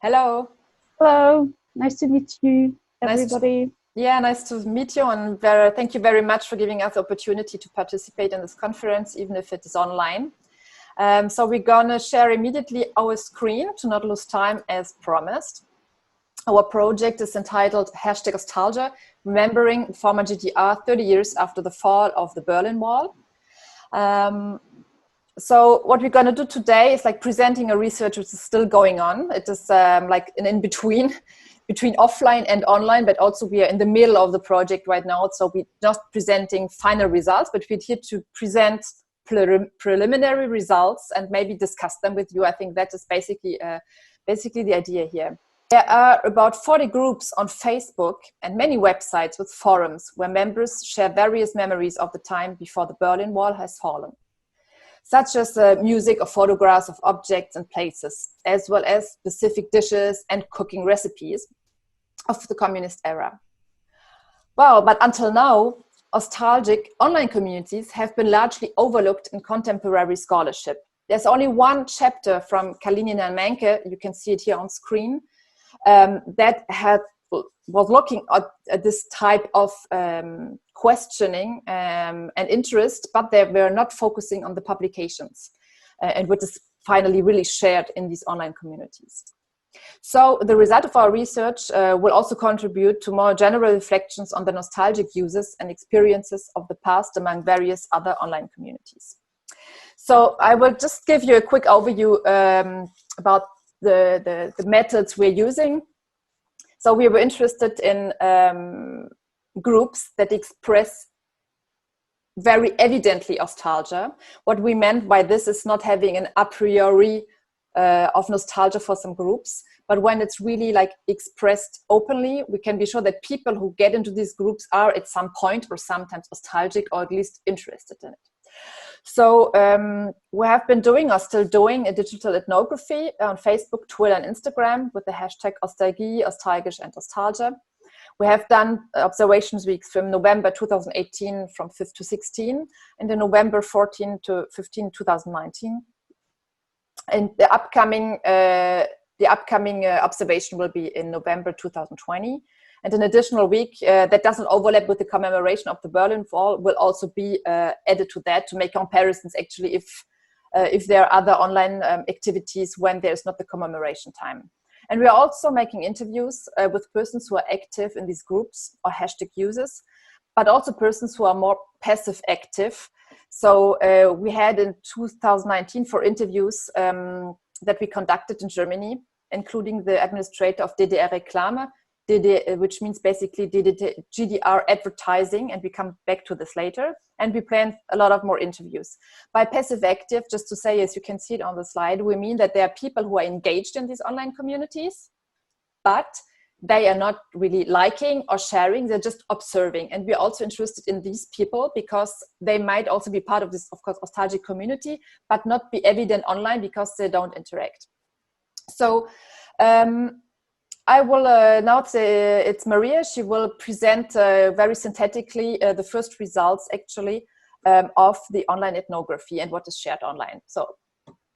Hello. Hello, nice to meet you, Nice everybody. nice to meet you, and thank you very much for giving us the opportunity to participate in this conference, even if it is online. So we're gonna share immediately our screen to not lose time as promised. Our project is entitled #Nostalgia, Remembering Former GDR 30 years after the fall of the Berlin Wall. So what we're going to do today is like presenting a research which is still going on. It is like an in-between between offline and online, but also we are in the middle of the project right now. So we're just presenting final results, but we're here to present preliminary results and maybe discuss them with you. I think that is basically the idea here. There are about 40 groups on Facebook and many websites with forums where members share various memories of the time before the Berlin Wall has fallen, such as music or photographs of objects and places, as well as specific dishes and cooking recipes of the communist era. Well, but until now, nostalgic online communities have been largely overlooked in contemporary scholarship. There's only one chapter from Katharina Niemeyer, you can see it here on screen, that was looking at this type of questioning and interest, but they were not focusing on the publications and what is finally really shared in these online communities. So the result of our research will also contribute to more general reflections on the nostalgic uses and experiences of the past among various other online communities. So I will just give you a quick overview about the methods we're using. So we were interested in groups that express very evidently nostalgia. What we meant by this is not having an a priori of nostalgia for some groups, but when it's really like expressed openly, we can be sure that people who get into these groups are at some point or sometimes nostalgic or at least interested in it. So we have been doing or still doing a digital ethnography on Facebook, Twitter, and Instagram with the hashtag Nostalgie, Nostalgisch, and Nostalgia. We have done observations weeks from November 2018 from 5th to 16, and then November 14 to 15, 2019. And the upcoming observation will be in November 2020. And an additional week that doesn't overlap with the commemoration of the Berlin Wall will also be added to that to make comparisons actually if there are other online activities when there's not the commemoration time. And we are also making interviews with persons who are active in these groups or hashtag users, but also persons who are more passive active. So we had in 2019 for interviews that we conducted in Germany, including the administrator of DDR Reklame, which means basically GDR advertising, and we come back to this later. And we plan a lot of more interviews. By passive active, just to say, as you can see it on the slide, we mean that there are people who are engaged in these online communities, but they are not really liking or sharing, they're just observing. And we're also interested in these people because they might also be part of this, of course, nostalgic community, but not be evident online because they don't interact. So, I will now say it's Maria. She will present very synthetically the first results actually of the online ethnography and what is shared online. So,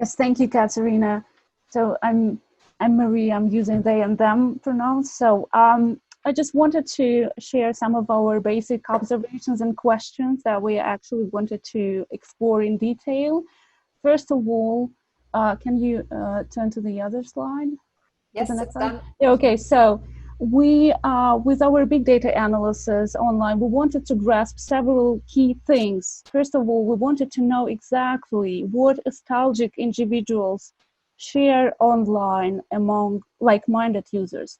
Yes, thank you, Katharina. So I'm Maria. I'm using they and them pronouns. So I just wanted to share some of our basic observations and questions that we actually wanted to explore in detail. First of all, can you turn to the other slide? Yes, it's done. Okay, so we, with our big data analysis online, we wanted to grasp several key things. First of all, we wanted to know exactly what nostalgic individuals share online among like-minded users.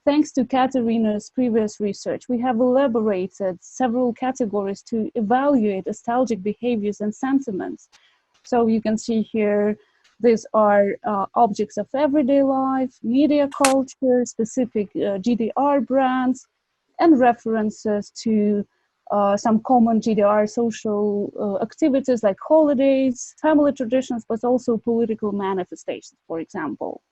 Thanks to Katharina's previous research, we have elaborated several categories to evaluate nostalgic behaviors and sentiments. So you can see here, these are objects of everyday life, media culture, specific GDR brands, and references to some common GDR social activities like holidays, family traditions, but also political manifestations, for example.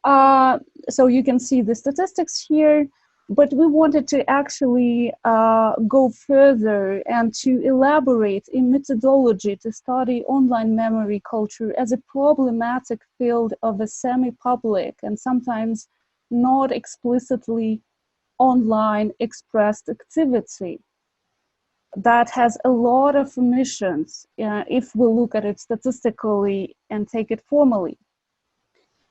So you can see the statistics here. But we wanted to actually go further and to elaborate in methodology to study online memory culture as a problematic field of a semi-public and sometimes not explicitly online expressed activity that has a lot of emissions if we look at it statistically and take it formally.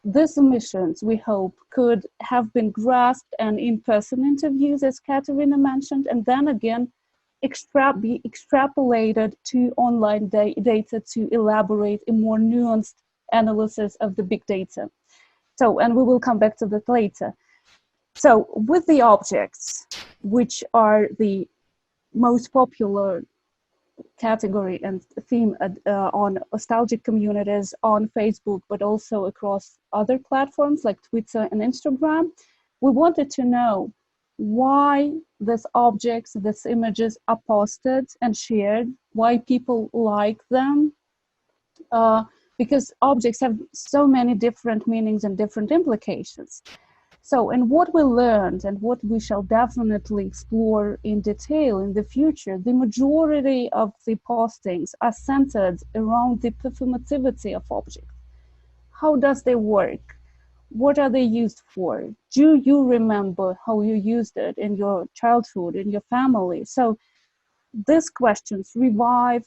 These emissions, we hope, could have been grasped and in-person interviews, as Katharina mentioned, and then again be extrapolated to online data to elaborate a more nuanced analysis of the big data. So, and we will come back to that later. So with the objects, which are the most popular category and theme on nostalgic communities on Facebook, but also across other platforms like Twitter and Instagram, we wanted to know why these objects, these images are posted and shared, why people like them, because objects have so many different meanings and different implications. So, and what we learned and what we shall definitely explore in detail in the future, the majority of the postings are centered around the performativity of objects. How does they work? What are they used for? Do you remember how you used it in your childhood, in your family? So these questions revive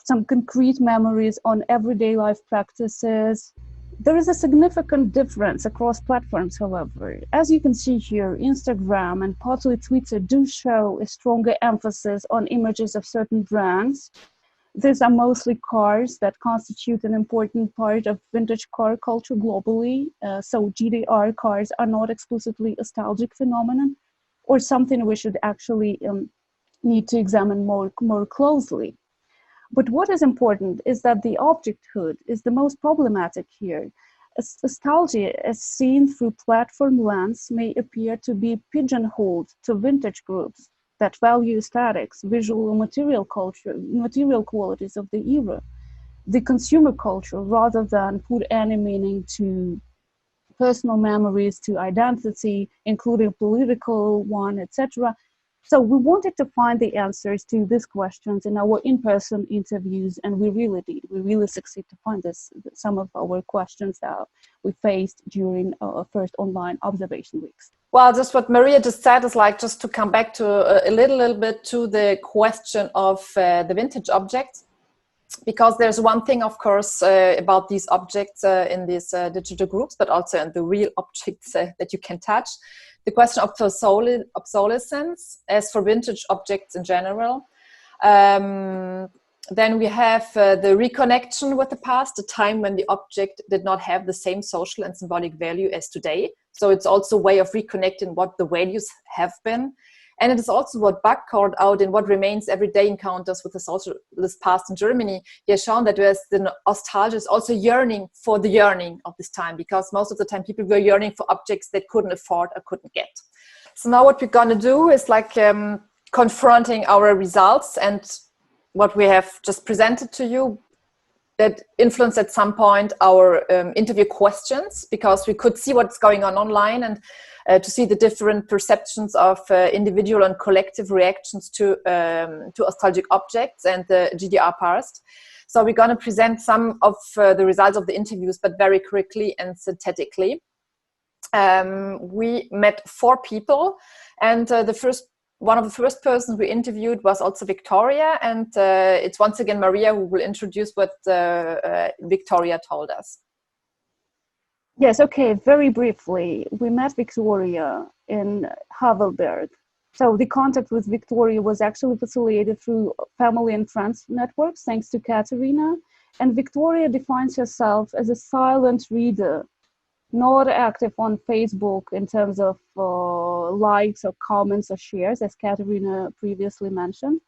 some concrete memories on everyday life practices. There is a significant difference across platforms, however. As you can see here, Instagram and partly Twitter do show a stronger emphasis on images of certain brands. These are mostly cars that constitute an important part of vintage car culture globally. So GDR cars are not explicitly a nostalgic phenomenon or something we should actually need to examine more closely. But what is important is that the objecthood is the most problematic here. Nostalgia, as seen through platform lens, may appear to be pigeonholed to vintage groups that value aesthetics, visual and material qualities of the era, the consumer culture, rather than put any meaning to personal memories, to identity, including political one, etc. So we wanted to find the answers to these questions in our in-person interviews, and we really did. We really succeeded to find some of our questions that we faced during our first online observation weeks. Well, just what Maria just said is like just to come back to a little bit to the question of the vintage objects, because there's one thing, of course, about these objects in these digital groups, but also in the real objects that you can touch. The question of obsolescence, as for vintage objects in general. Then we have the reconnection with the past, the time when the object did not have the same social and symbolic value as today. So it's also a way of reconnecting what the values have been. And it is also what Buck called out in what remains everyday encounters with the socialist past in Germany. He has shown that there's the nostalgia is also yearning for the yearning of this time, because most of the time people were yearning for objects they couldn't afford or couldn't get. So now what we're going to do is like confronting our results and what we have just presented to you that influenced at some point our interview questions, because we could see what's going on online and to see the different perceptions of individual and collective reactions to nostalgic objects and the GDR past. So we're going to present some of the results of the interviews, but very quickly and synthetically. We met 4 people, and one of the first persons we interviewed was also Victoria, and it's once again Maria who will introduce what Victoria told us. Yes, okay, very briefly. We met Victoria in Havelberg. So the contact with Victoria was actually facilitated through family and friends networks, thanks to Katharina. And Victoria defines herself as a silent reader, not active on Facebook in terms of likes or comments or shares, as Katharina previously mentioned,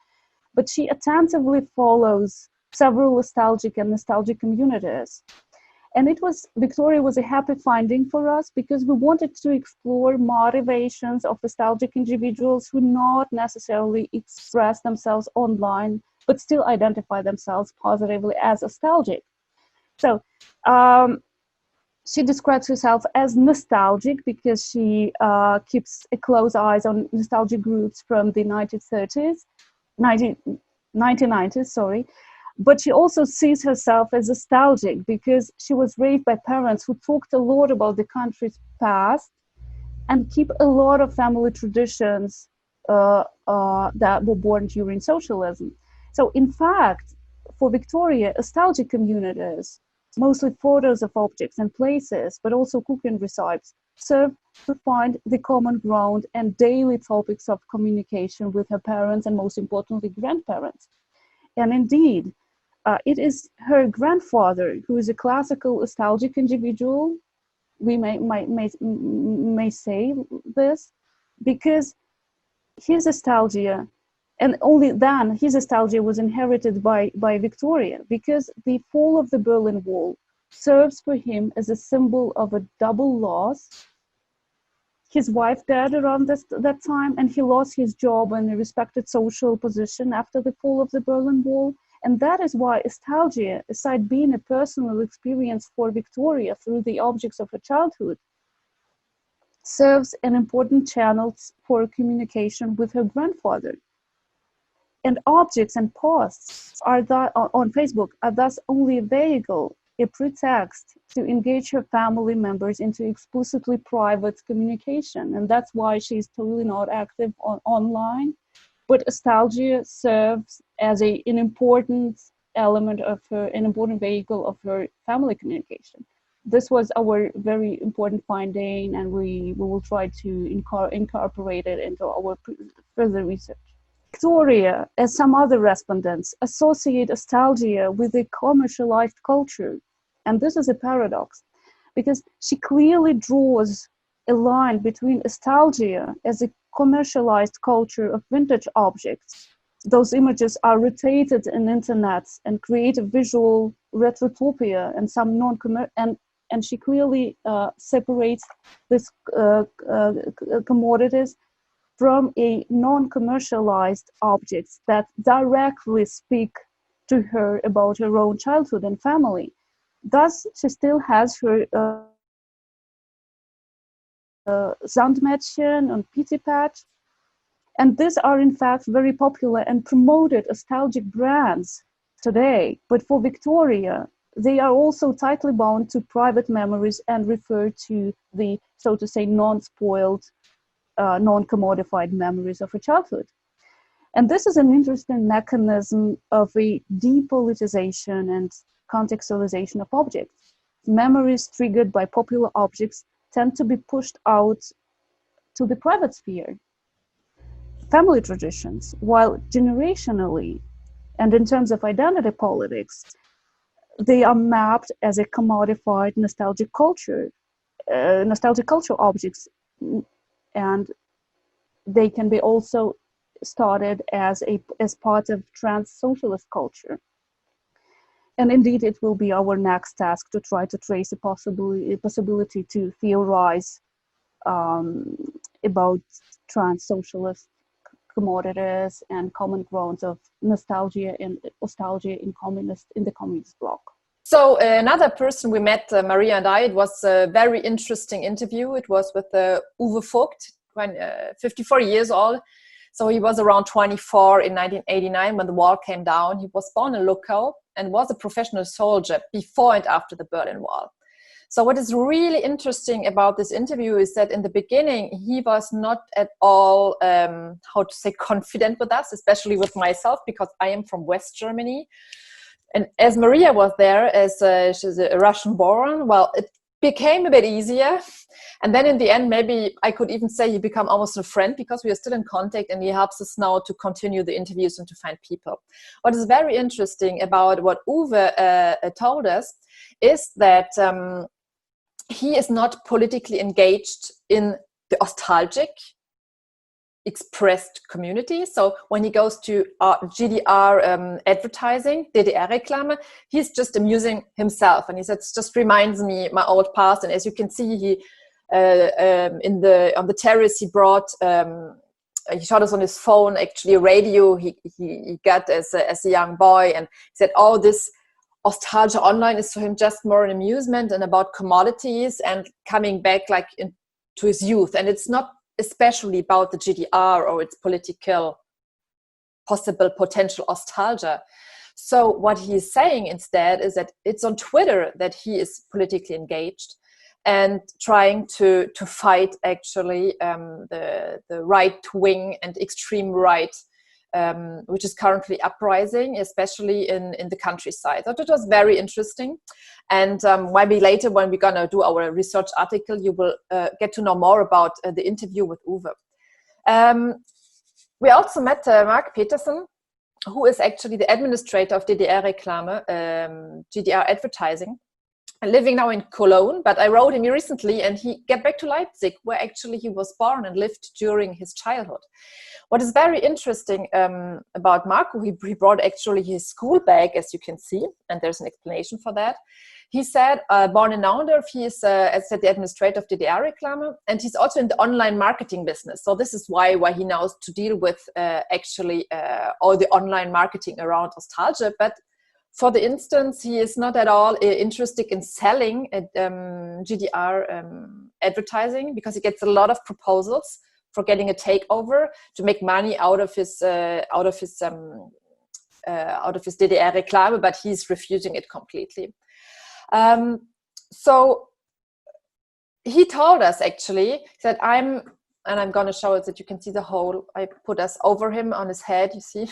but she attentively follows several nostalgic communities. And Victoria was a happy finding for us, because we wanted to explore motivations of nostalgic individuals who not necessarily express themselves online, but still identify themselves positively as nostalgic. So She describes herself as nostalgic because she keeps a close eyes on nostalgic groups from the 1990s, sorry. But she also sees herself as nostalgic because she was raised by parents who talked a lot about the country's past and keep a lot of family traditions that were born during socialism. So in fact, for Victoria, nostalgic communities, mostly photos of objects and places, but also cooking recipes, serve to find the common ground and daily topics of communication with her parents and most importantly, grandparents. And indeed, it is her grandfather who is a classical nostalgic individual. We may say this because his nostalgia, and only then his nostalgia was inherited by Victoria, because the fall of the Berlin Wall serves for him as a symbol of a double loss. His wife died around that time, and he lost his job and a respected social position after the fall of the Berlin Wall. And that is why nostalgia, aside being a personal experience for Victoria through the objects of her childhood, serves an important channel for communication with her grandfather. And objects and posts are that on Facebook are thus only a vehicle, a pretext to engage her family members into explicitly private communication. And that's why she's totally not active online. But nostalgia serves as an important element of an important vehicle of her family communication. This was our very important finding, and we will try to incorporate it into our further research. Victoria, as some other respondents, associate nostalgia with a commercialized culture. And this is a paradox, because she clearly draws a line between nostalgia as a commercialized culture of vintage objects. Those images are rotated in internets and create a visual retrotopia and some and she clearly separates these commodities from a non-commercialized objects that directly speak to her about her own childhood and family. Thus, she still has her Sandmädchen and Pity Patch. And these are in fact very popular and promoted nostalgic brands today. But for Victoria, they are also tightly bound to private memories and refer to the, so to say, non-spoiled, non-commodified memories of her childhood. And this is an interesting mechanism of a depoliticization and contextualization of objects. Memories triggered by popular objects tend to be pushed out to the private sphere. Family traditions, while generationally and in terms of identity politics, they are mapped as a commodified nostalgic culture objects, and they can be also started as part of trans-socialist culture. And indeed, it will be our next task to try to trace a possibility to theorize about trans-socialist commodities and common grounds of nostalgia in the communist bloc. So another person we met, Maria and I, it was a very interesting interview. It was with Uwe Vogt, 54 years old. So he was around 24 in 1989 when the wall came down. He was born in Luckau and was a professional soldier before and after the Berlin Wall. So what is really interesting about this interview is that in the beginning, he was not at all, confident with us, especially with myself, because I am from West Germany. And as Maria was there, she's a Russian born, well, it became a bit easier. And then in the end, maybe I could even say he became almost a friend, because we are still in contact and he helps us now to continue the interviews and to find people. What is very interesting about what Uwe told us is that he is not politically engaged in the nostalgic expressed community. So when he goes to GDR advertising, DDR-Reklame, he's just amusing himself. And he said, it just reminds me my old past. And as you can see, he on the terrace, he brought, he showed us on his phone, actually a radio he got as a young boy. And he said, all nostalgia online is for him just more an amusement and about commodities and coming back like into his youth. And it's not especially about the GDR or its political possible potential nostalgia. So what he is saying instead is that it's on Twitter that he is politically engaged and trying to fight actually the right wing and extreme right, which is currently uprising, especially in the countryside. So it was very interesting. And maybe later when we're going to do our research article, you will get to know more about the interview with Uwe. We also met Mark Peterson, who is actually the administrator of DDR Reklame, GDR advertising, living now in Cologne. But I wrote him recently and he got back to Leipzig, where actually he was born and lived during his childhood. What is very interesting about Marco, he brought actually his school bag, as you can see, and there's an explanation for that. He said, born in Naundorf, he is, as I said, the administrator of DDR Reklame, and he's also in the online marketing business. So this is why he knows to deal with actually all the online marketing around nostalgia. But for the instance, he is not at all interested in selling GDR advertising, because he gets a lot of proposals for getting a takeover to make money out of his DDR Reklame, but he's refusing it completely. So he told us actually, he said, I'm going to show it that you can see the whole, I put us over him on his head, you see,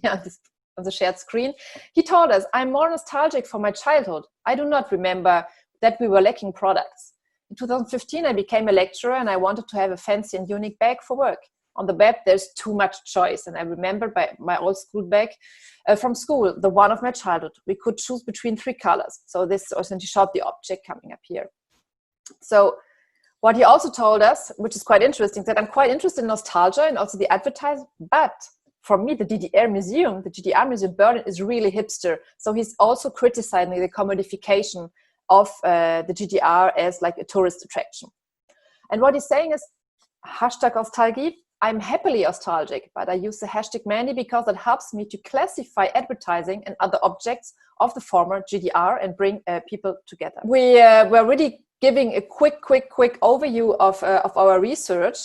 yeah, on the shared screen. He told us, I'm more nostalgic for my childhood. I do not remember that we were lacking products. In 2015, I became a lecturer and I wanted to have a fancy and unique bag for work. On the web, there's too much choice. And I remember my old school bag from school, the one of my childhood. We could choose between 3 colors. So this also showed the object coming up here. So what he also told us, which is quite interesting, that I'm quite interested in nostalgia and also the advertising, but for me, the GDR Museum Berlin is really hipster. So he's also criticizing the commodification of the GDR as like a tourist attraction. And what he's saying is, hashtag nostalgie, I'm happily nostalgic, but I use the hashtag mainly because it helps me to classify advertising and other objects of the former GDR and bring people together. We were really giving a quick overview of our research.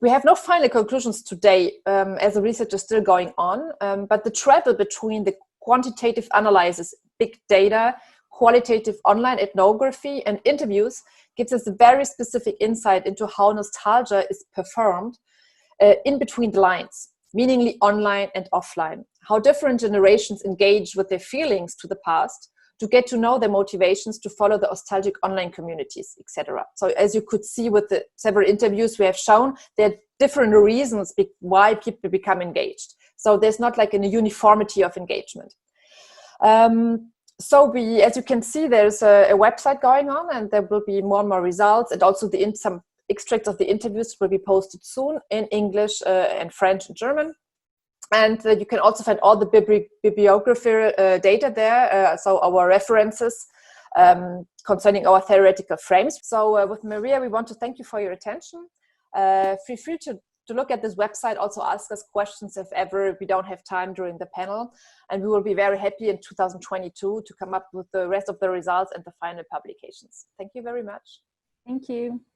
We have no final conclusions today, as the research is still going on, but the travel between the quantitative analysis, big data, qualitative online ethnography, and interviews gives us a very specific insight into how nostalgia is performed in between the lines, meaningly online and offline, how different generations engage with their feelings to the past, to get to know their motivations to follow the nostalgic online communities, etc. So as you could see with the several interviews we have shown, there are different reasons why people become engaged. So there's not like a uniformity of engagement. So as you can see, there's a website going on and there will be more and more results, and also some extracts of the interviews will be posted soon in English and French and German. And you can also find all the bibliography data there, so our references concerning our theoretical frames. So with Maria, we want to thank you for your attention. Feel free to look at this website, also ask us questions if ever we don't have time during the panel. And we will be very happy in 2022 to come up with the rest of the results and the final publications. Thank you very much. Thank you.